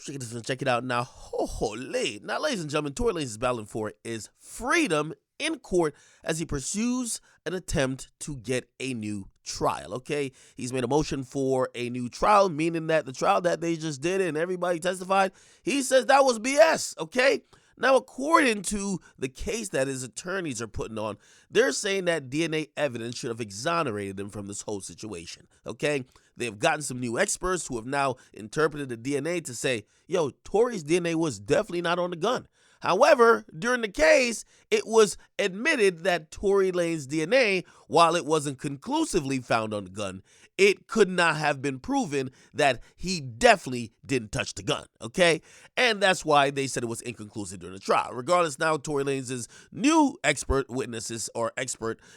Check it out now. Holy. Now, ladies and gentlemen, Tory Lanez is battling for is freedom in court as he pursues an attempt to get a new trial, okay? He's made a motion for a new trial, meaning that the trial that they just did and everybody testified, he says that was BS, okay? Now, according to the case that his attorneys are putting on, they're saying that DNA evidence should have exonerated him from this whole situation, okay? They've gotten some new experts who have now interpreted the DNA to say, yo, Tory's DNA was definitely not on the gun. However, during the case, it was admitted that Tory Lanez's DNA, while it wasn't conclusively found on the gun, it could not have been proven that he definitely didn't touch the gun, okay? And that's why they said it was inconclusive during the trial. Regardless, now Tory Lanez's new expert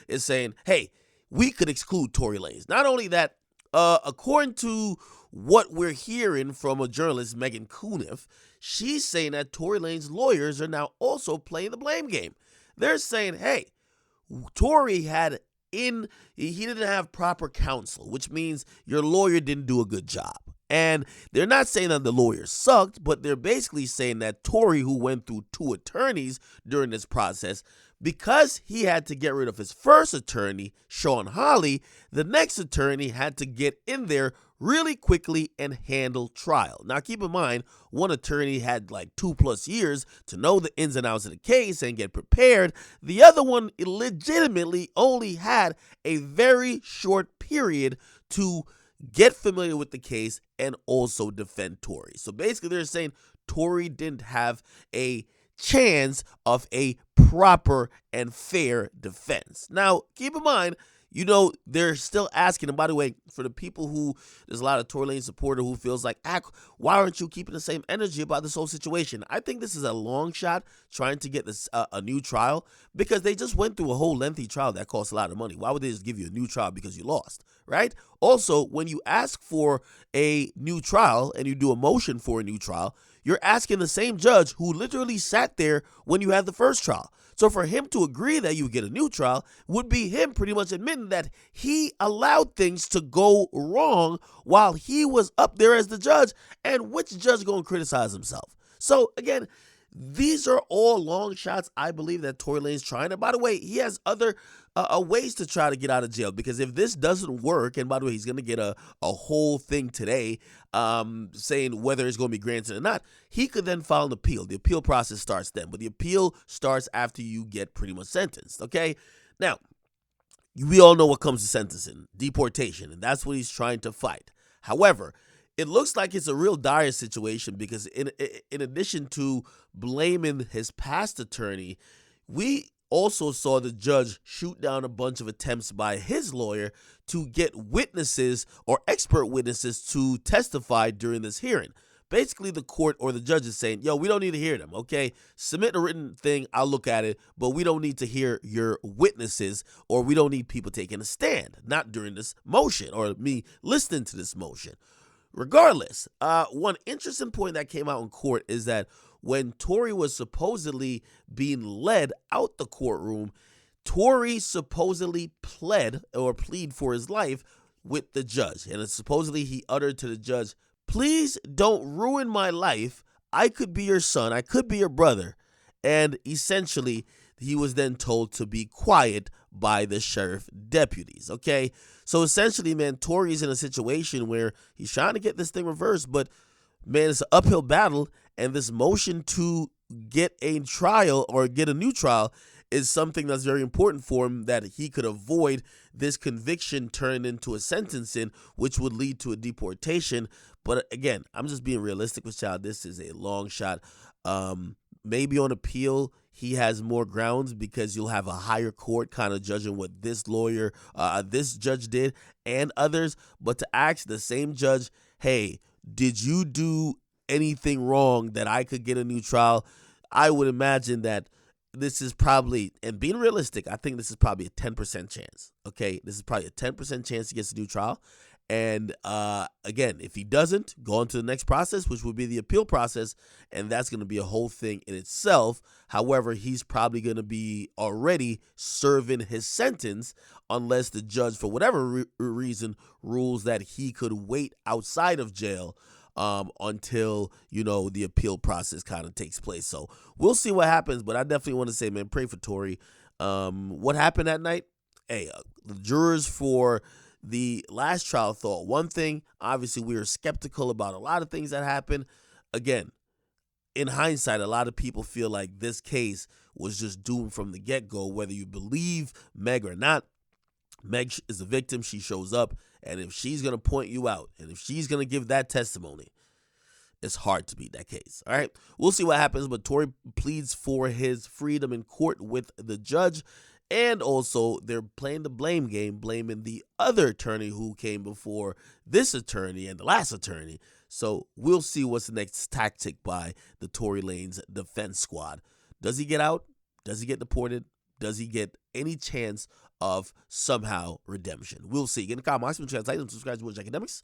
is saying, hey, we could exclude Tory Lanez. Not only that, according to what we're hearing from a journalist, Megan Cuniff, she's saying that Tory Lanez's lawyers are now also playing the blame game. They're saying, hey, Tory he didn't have proper counsel, which means your lawyer didn't do a good job. And they're not saying that the lawyer sucked, but they're basically saying that Tory, who went through 2 attorneys during this process, because he had to get rid of his first attorney, Sean Hawley, the next attorney had to get in there really quickly and handle trial. Now, keep in mind, one attorney had like 2+ years to know the ins and outs of the case and get prepared. The other one legitimately only had a very short period to get familiar with the case and also defend Tory. So basically, they're saying Tory didn't have a chance of a proper and fair defense. Now, keep in mind, they're still asking, and by the way, for the people who, there's a lot of Tory Lanez supporter who feels like, why aren't you keeping the same energy about this whole situation? I think this is a long shot trying to get this a new trial, because they just went through a whole lengthy trial that cost a lot of money. Why would they just give you a new trial because you lost, right? Also, when you ask for a new trial and you do a motion for a new trial, you're asking the same judge who literally sat there when you had the first trial. So for him to agree that you get a new trial would be him pretty much admitting that he allowed things to go wrong while he was up there as the judge. And which judge going to criticize himself? So again, these are all long shots I believe that Tory Lanez is trying. And by the way, he has other ways to try to get out of jail, because if this doesn't work, and by the way, he's going to get a whole thing today saying whether it's going to be granted or not, he could then file an appeal. The appeal process starts then, but the appeal starts after you get pretty much sentenced, okay? Now, we all know what comes to sentencing, deportation, and that's what he's trying to fight. However, it looks like it's a real dire situation, because in addition to blaming his past attorney, we also saw the judge shoot down a bunch of attempts by his lawyer to get witnesses or expert witnesses to testify during this hearing. Basically, the court or the judge is saying, yo, we don't need to hear them, okay? Submit a written thing, I'll look at it, but we don't need to hear your witnesses, or we don't need people taking a stand, not during this motion or me listening to this motion. Regardless, one interesting point that came out in court is that when Tory was supposedly being led out the courtroom, Tory supposedly plead for his life with the judge. And supposedly he uttered to the judge, please don't ruin my life. I could be your son. I could be your brother. And essentially, he was then told to be quiet by the sheriff deputies, okay? So essentially, man, Tory's in a situation where he's trying to get this thing reversed, but, man, it's an uphill battle, and this motion to get a trial or get a new trial is something that's very important for him, that he could avoid this conviction turned into a sentencing, which would lead to a deportation. But again, I'm just being realistic with y'all. This is a long shot. Maybe on appeal, he has more grounds, because you'll have a higher court kind of judging what this judge did and others. But to ask the same judge, hey, did you do anything wrong that I could get a new trial? I would imagine that this is probably, and being realistic, I think this is probably a 10% chance. Okay, this is probably a 10% chance he gets a new trial. And again, if he doesn't, go on to the next process, which would be the appeal process, and that's going to be a whole thing in itself. However, he's probably going to be already serving his sentence unless the judge, for whatever reason, rules that he could wait outside of jail until, the appeal process kind of takes place. So we'll see what happens, but I definitely want to say, man, pray for Tory. What happened that night? Hey, the jurors for the last trial thought one thing. Obviously, we were skeptical about a lot of things that happened. Again, in hindsight, a lot of people feel like this case was just doomed from the get-go, whether you believe Meg or not. Meg is a victim. She shows up, and if she's going to point you out, and if she's going to give that testimony, it's hard to beat that case. All right, we'll see what happens, but Tory pleads for his freedom in court with the judge, and also they're playing the blame game, blaming the other attorney who came before this attorney and the last attorney. So we'll see what's the next tactic by the Tory Lanez defense squad. Does he get out? Does he get deported? Does he get any chance of somehow redemption? We'll see. Get in the comments, subscribe to Akademiks.